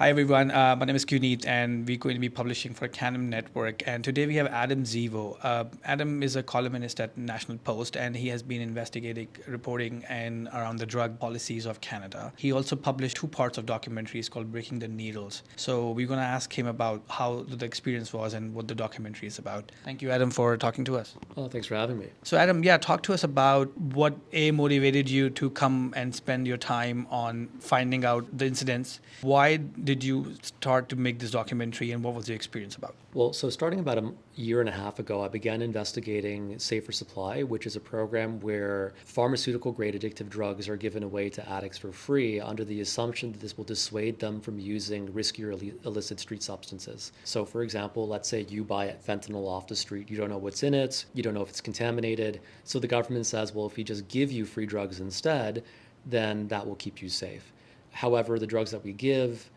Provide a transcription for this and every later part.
Hi everyone, my name is Guneet and we're going to be publishing for Canam Network. And today we have Adam Zivo. Adam is a columnist at National Post and he has been investigating, reporting and around the drug policies of Canada. He also published two parts of documentaries called Breaking the Needles. So we're going to ask him about how the experience was and what the documentary is about. Thank you, Adam, for talking to us. Oh, thanks for having me. So, Adam, yeah, talk to us about what motivated you to come and spend your time on finding out the incidents. Why did you start to make this documentary, and what was the experience about? Well, so starting about a year and a half ago, I began investigating Safer Supply, which is a program where pharmaceutical grade addictive drugs are given away to addicts for free under the assumption that this will dissuade them from using riskier illicit street substances. So, for example, let's say you buy fentanyl off the street, you don't know what's in it, you don't know if it's contaminated. So the government says, well, if we just give you free drugs instead, then that will keep you safe. However, the drugs that we give,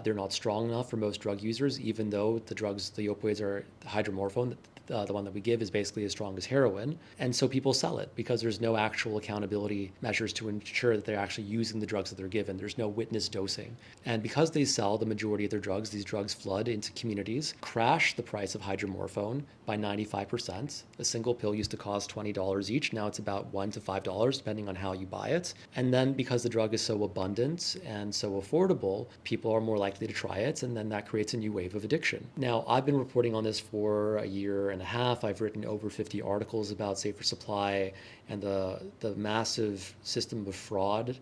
they're not strong enough for most drug users, even though the drugs, the opioids are hydromorphone. The one that we give is basically as strong as heroin. And so people sell it because there's no actual accountability measures to ensure that they're actually using the drugs that they're given. There's no witness dosing. And because they sell the majority of their drugs, these drugs flood into communities, crash the price of hydromorphone by 95%. A single pill used to cost $20 each. Now it's about $1 to $5, depending on how you buy it. And then because the drug is so abundant and so affordable, people are more likely to try it. And then that creates a new wave of addiction. Now, I've been reporting on this for a year and a half. I've written over 50 articles about Safer Supply and the massive system of fraud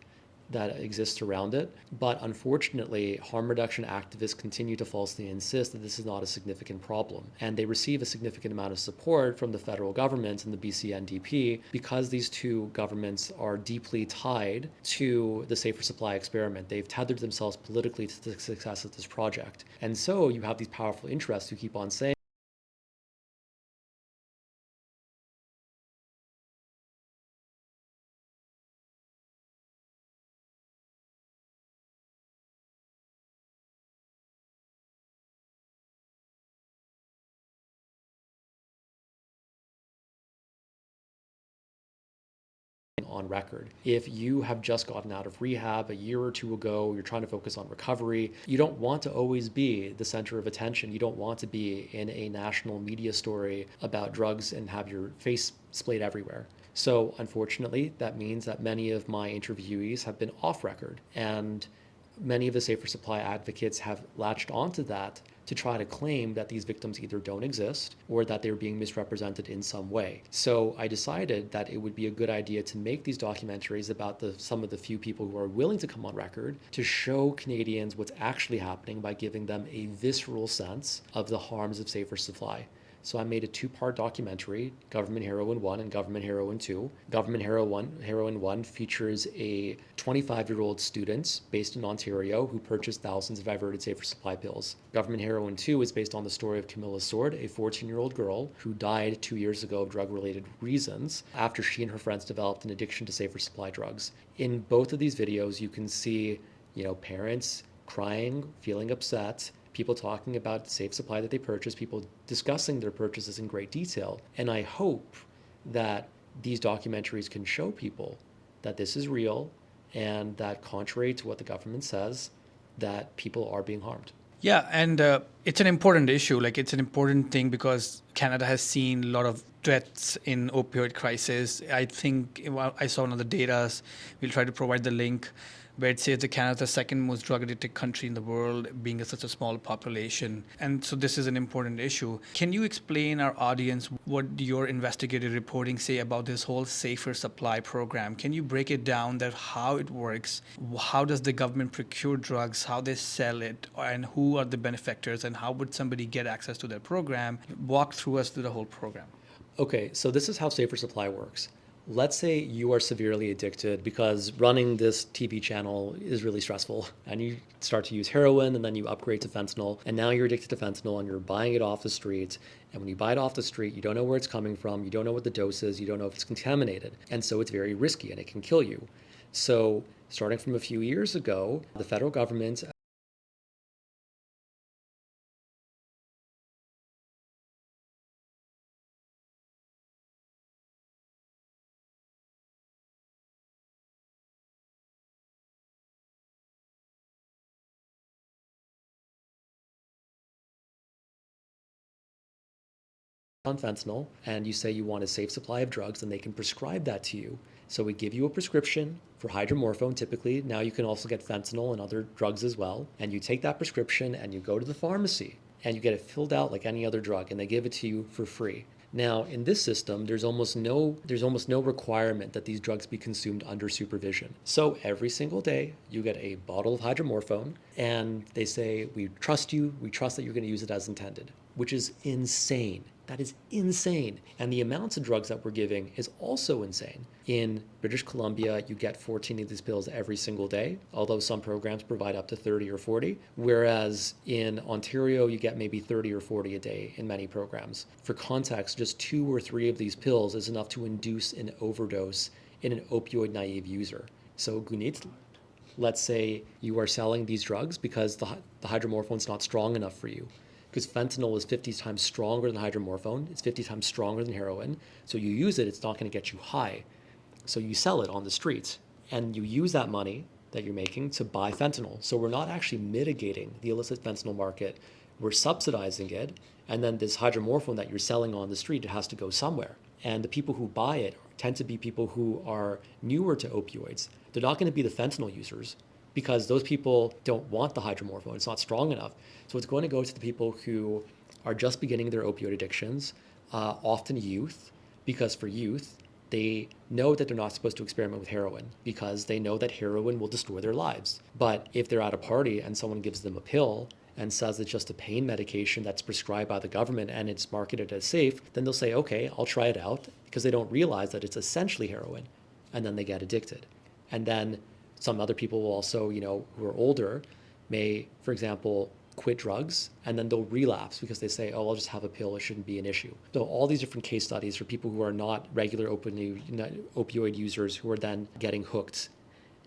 that exists around it. But unfortunately, harm reduction activists continue to falsely insist that this is not a significant problem. And they receive a significant amount of support from the federal government and the BC NDP because these two governments are deeply tied to the Safer Supply experiment. They've tethered themselves politically to the success of this project. And so you have these powerful interests who keep on saying, on record. If you have just gotten out of rehab a year or two ago, you're trying to focus on recovery, you don't want to always be the center of attention. You don't want to be in a national media story about drugs and have your face splayed everywhere. So unfortunately, that means that many of my interviewees have been off record, and many of the Safer Supply advocates have latched onto that to try to claim that these victims either don't exist or that they're being misrepresented in some way. So I decided that it would be a good idea to make these documentaries about some of the few people who are willing to come on record to show Canadians what's actually happening by giving them a visceral sense of the harms of Safer Supply. So I made a two-part documentary, Government Heroin 1 and Government Heroin 2. Government Heroin 1 features a 25-year-old student based in Ontario who purchased thousands of diverted Safer Supply pills. Government Heroin 2 is based on the story of Camilla Sword, a 14-year-old girl who died 2 years ago of drug-related reasons after she and her friends developed an addiction to Safer Supply drugs. In both of these videos, you can see, parents crying, feeling upset, people talking about the safe supply that they purchased, people discussing their purchases in great detail. And I hope that these documentaries can show people that this is real and that contrary to what the government says, that people are being harmed. Yeah, and it's an important issue. Like, it's an important thing because Canada has seen a lot of deaths in opioid crisis. I think I saw one of the data. We'll try to provide the link where it says that Canada is the second most drug addicted country in the world, being such a small population. And so this is an important issue. Can you explain our audience what your investigative reporting say about this whole safer supply program? Can you break it down, that how it works? How does the government procure drugs, how they sell it, and who are the benefactors, and how would somebody get access to their program? Walk through us through the whole program. Okay, so this is how Safer Supply works. Let's say you are severely addicted because running this TV channel is really stressful, and you start to use heroin and then you upgrade to fentanyl, and now you're addicted to fentanyl and you're buying it off the street. And when you buy it off the street, you don't know where it's coming from, you don't know what the dose is, you don't know if it's contaminated. And so it's very risky and it can kill you. So starting from a few years ago, the federal government on fentanyl and you say you want a safe supply of drugs, then they can prescribe that to you. So we give you a prescription for hydromorphone typically. Now you can also get fentanyl and other drugs as well. And you take that prescription and you go to the pharmacy and you get it filled out like any other drug, and they give it to you for free. Now, in this system, there's almost no requirement that these drugs be consumed under supervision. So every single day, you get a bottle of hydromorphone, and they say, we trust you, we trust that you're going to use it as intended, which is insane. That is insane. And the amounts of drugs that we're giving is also insane. In British Columbia, you get 14 of these pills every single day, although some programs provide up to 30 or 40, whereas in Ontario, you get maybe 30 or 40 a day in many programs. For context, just 2 or 3 of these pills is enough to induce an overdose in an opioid-naive user. So Guneet, let's say you are selling these drugs because the hydromorphone is not strong enough for you. Because fentanyl is 50 times stronger than hydromorphone. It's 50 times stronger than heroin. So you use it, it's not going to get you high. So you sell it on the streets. And you use that money that you're making to buy fentanyl. So we're not actually mitigating the illicit fentanyl market. We're subsidizing it. And then this hydromorphone that you're selling on the street, it has to go somewhere. And the people who buy it tend to be people who are newer to opioids. They're not going to be the fentanyl users, because those people don't want the hydromorphone. It's not strong enough. So it's going to go to the people who are just beginning their opioid addictions, often youth, because for youth, they know that they're not supposed to experiment with heroin because they know that heroin will destroy their lives. But if they're at a party and someone gives them a pill and says it's just a pain medication that's prescribed by the government and it's marketed as safe, then they'll say, okay, I'll try it out, because they don't realize that it's essentially heroin. And then they get addicted. And then some other people will also, who are older, may, for example, quit drugs, and then they'll relapse because they say, oh, I'll just have a pill, it shouldn't be an issue. So all these different case studies for people who are not regular opioid users who are then getting hooked.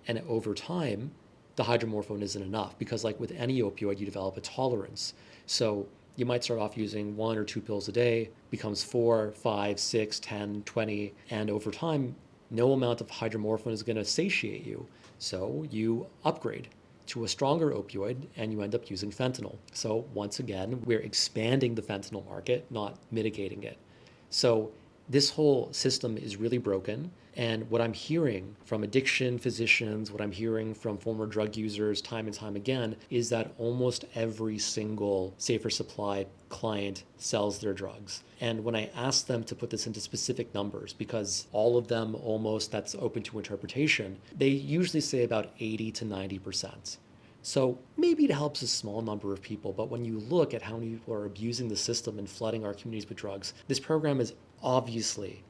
And over time, the hydromorphone isn't enough because like with any opioid, you develop a tolerance. So you might start off using 1 or 2 pills a day, becomes 4, 5, 6, 10, 20, and over time, no amount of hydromorphone is going to satiate you. So you upgrade to a stronger opioid and you end up using fentanyl. So once again, we're expanding the fentanyl market, not mitigating it. So this whole system is really broken. And what I'm hearing from addiction physicians, what I'm hearing from former drug users time and time again, is that almost every single safer supply client sells their drugs. And when I ask them to put this into specific numbers, because all of them almost, that's open to interpretation, they usually say about 80 to 90%. So maybe it helps a small number of people, but when you look at how many people are abusing the system and flooding our communities with drugs, this program is obviously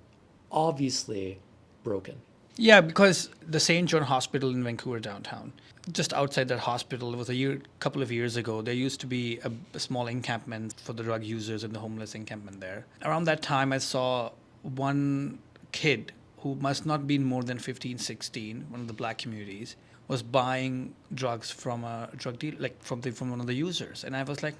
broken. Yeah, because the St. John Hospital in Vancouver downtown, just outside that hospital, it was couple of years ago, there used to be a small encampment for the drug users and the homeless encampment there. Around that time, I saw one kid who must not be more than 15, 16, one of the black communities, was buying drugs from a drug dealer, like from one of the users. And I was like,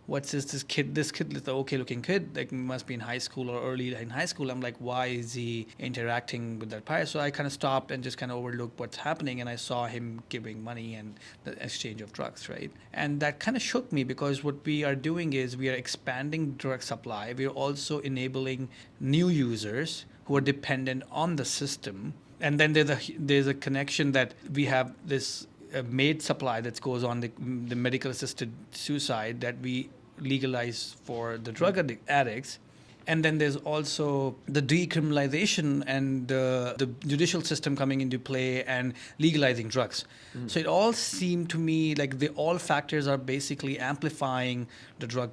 what's this kid, is an okay looking kid, like must be in high school or early in high school. I'm like, why is he interacting with that buyer? So I kind of stopped and just kind of overlooked what's happening, and I saw him giving money and the exchange of drugs, right? And that kind of shook me, because what we are doing is we are expanding drug supply. We are also enabling new users who are dependent on the system. And then there's a connection that we have this MAID supply that goes on, the medical assisted suicide that we legalize for the drug addicts. And then there's also the decriminalization and the judicial system coming into play and legalizing drugs. So it all seemed to me like all factors are basically amplifying the drug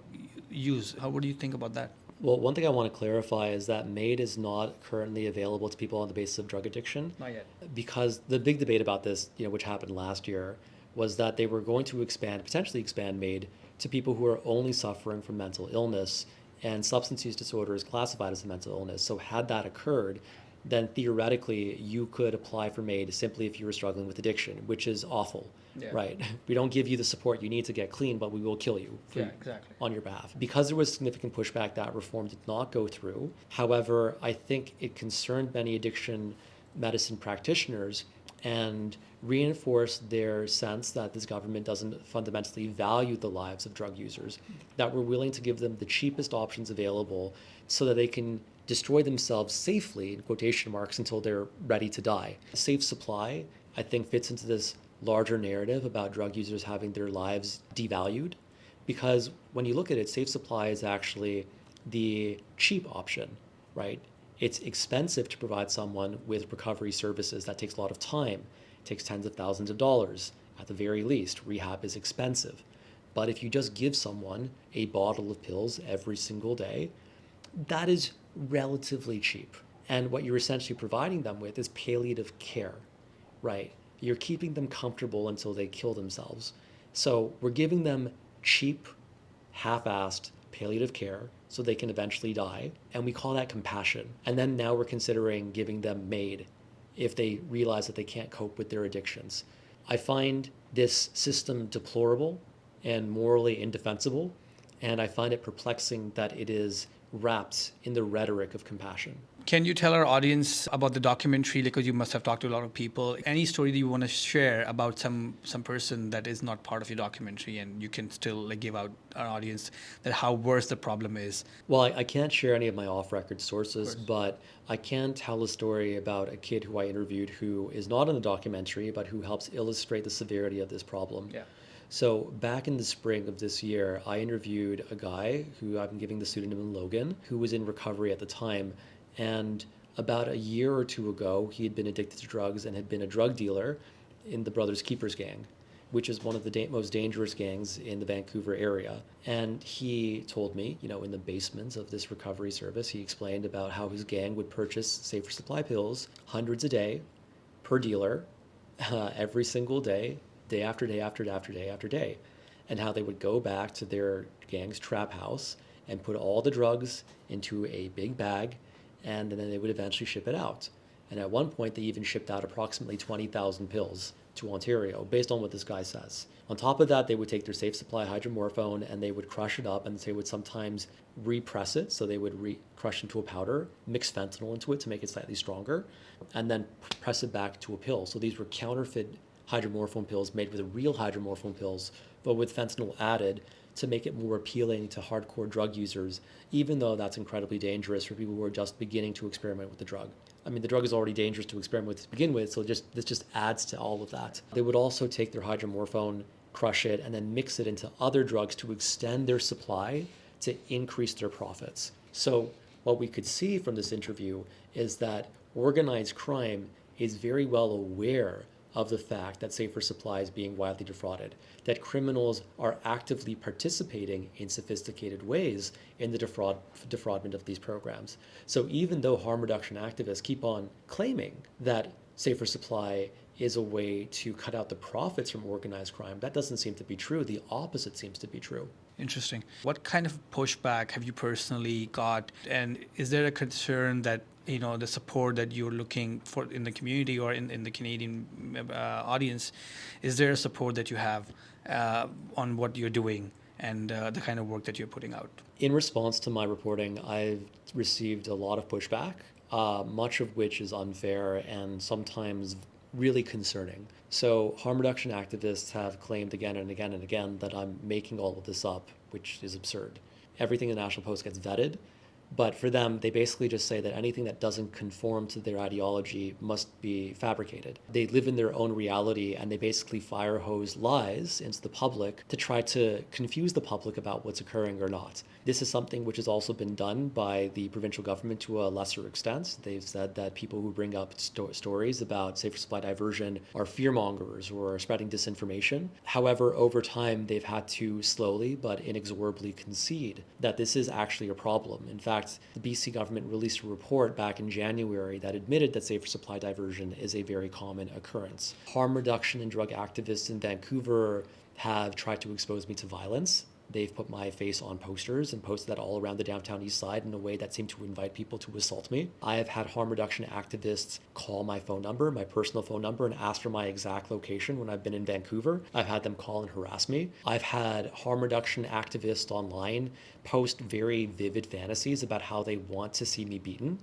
use. What do you think about that? Well, one thing I want to clarify is that MAID is not currently available to people on the basis of drug addiction. Not yet. Because the big debate about this, which happened last year, was that they were going to potentially expand MAID to people who are only suffering from mental illness, and substance use disorder is classified as a mental illness. So had that occurred, then theoretically you could apply for MAID simply if you were struggling with addiction, which is awful, right? We don't give you the support you need to get clean, but we will kill you on your behalf. Because there was significant pushback, that reform did not go through. However, I think it concerned many addiction medicine practitioners, and reinforce their sense that this government doesn't fundamentally value the lives of drug users, that we're willing to give them the cheapest options available so that they can destroy themselves safely, in quotation marks, until they're ready to die. Safe supply, I think, fits into this larger narrative about drug users having their lives devalued, because when you look at it, safe supply is actually the cheap option, right? It's expensive to provide someone with recovery services. That takes a lot of time. It takes tens of thousands of dollars at the very least. Rehab is expensive. But if you just give someone a bottle of pills every single day, that is relatively cheap. And what you're essentially providing them with is palliative care, right? You're keeping them comfortable until they kill themselves. So we're giving them cheap, half-assed palliative care so they can eventually die, and we call that compassion. And then now we're considering giving them MAID if they realize that they can't cope with their addictions. I find this system deplorable and morally indefensible, and I find it perplexing that it is wrapped in the rhetoric of compassion. Can you tell our audience about the documentary? Because you must have talked to a lot of people. Any story that you want to share about some person that is not part of your documentary, and you can still like give out our audience that how worse the problem is? Well, I can't share any of my off-record sources, but I can tell a story about a kid who I interviewed who is not in the documentary, but who helps illustrate the severity of this problem. Yeah. So back in the spring of this year, I interviewed a guy who I'm giving the pseudonym Logan, who was in recovery at the time. And about a year or two ago, he had been addicted to drugs and had been a drug dealer in the Brothers Keepers gang, which is one of the most dangerous gangs in the Vancouver area. And he told me, in the basements of this recovery service, he explained about how his gang would purchase safer supply pills, hundreds a day, per dealer, every single day, day after day after day after day after day, and how they would go back to their gang's trap house and put all the drugs into a big bag, and then they would eventually ship it out. And at one point, they even shipped out approximately 20,000 pills to Ontario, based on what this guy says. On top of that, they would take their safe supply hydromorphone and they would crush it up, and they would sometimes repress it. So they would crush into a powder, mix fentanyl into it to make it slightly stronger, and then press it back to a pill. So these were counterfeit hydromorphone pills made with real hydromorphone pills, but with fentanyl added to make it more appealing to hardcore drug users, even though that's incredibly dangerous for people who are just beginning to experiment with the drug. I mean, the drug is already dangerous to experiment with to begin with, so this just adds to all of that. They would also take their hydromorphone, crush it, and then mix it into other drugs to extend their supply to increase their profits. So what we could see from this interview is that organized crime is very well aware of the fact that safer supply is being widely defrauded, that criminals are actively participating in sophisticated ways in the defraudment of these programs. So even though harm reduction activists keep on claiming that safer supply is a way to cut out the profits from organized crime, that doesn't seem to be true. The opposite seems to be true. Interesting. What kind of pushback have you personally got? And is there a concern that the support that you're looking for in the community or in the Canadian audience, is there a support that you have on what you're doing and the kind of work that you're putting out? In response to my reporting, I've received a lot of pushback, much of which is unfair and sometimes really concerning. So harm reduction activists have claimed again and again and again that I'm making all of this up, which is absurd. Everything in the National Post gets vetted. But for them, they basically just say that anything that doesn't conform to their ideology must be fabricated. They live in their own reality, and they basically fire hose lies into the public to try to confuse the public about what's occurring or not. This is something which has also been done by the provincial government to a lesser extent. They've said that people who bring up stories about safer supply diversion are fearmongers or are spreading disinformation. However, over time, they've had to slowly but inexorably concede that this is actually a problem. In fact, the BC government released a report back in January that admitted that safer supply diversion is a very common occurrence. Harm reduction and drug activists in Vancouver have tried to expose me to violence. They've put my face on posters and posted that all around the downtown east side in a way that seemed to invite people to assault me. I have had harm reduction activists call my phone number, my personal phone number, and ask for my exact location when I've been in Vancouver. I've had them call and harass me. I've had harm reduction activists online post very vivid fantasies about how they want to see me beaten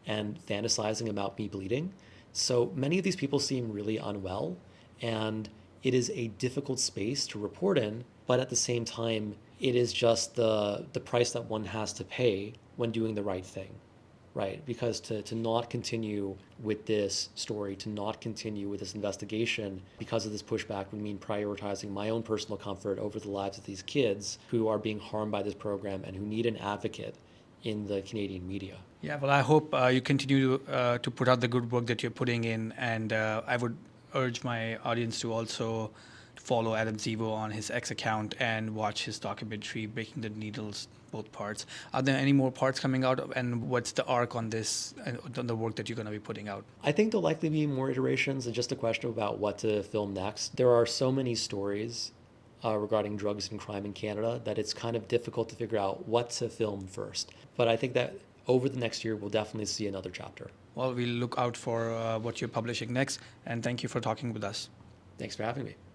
and fantasizing about me bleeding. So many of these people seem really unwell, and it is a difficult space to report in, but at the same time, it is just the price that one has to pay when doing the right thing, right? Because to not continue with this story, to not continue with this investigation because of this pushback would mean prioritizing my own personal comfort over the lives of these kids who are being harmed by this program and who need an advocate in the Canadian media. Yeah, well, I hope you continue to put out the good work that you're putting in, and I would urge my audience to also follow Adam Zivo on his X account and watch his documentary, Breaking the Needles, both parts. Are there any more parts coming out, and what's the arc on this, and on the work that you're going to be putting out? I think there'll likely be more iterations and just a question about what to film next. There are so many stories regarding drugs and crime in Canada that it's kind of difficult to figure out what to film first. But I think that over the next year, we'll definitely see another chapter. Well, we'll look out for what you're publishing next, and thank you for talking with us. Thanks for having me.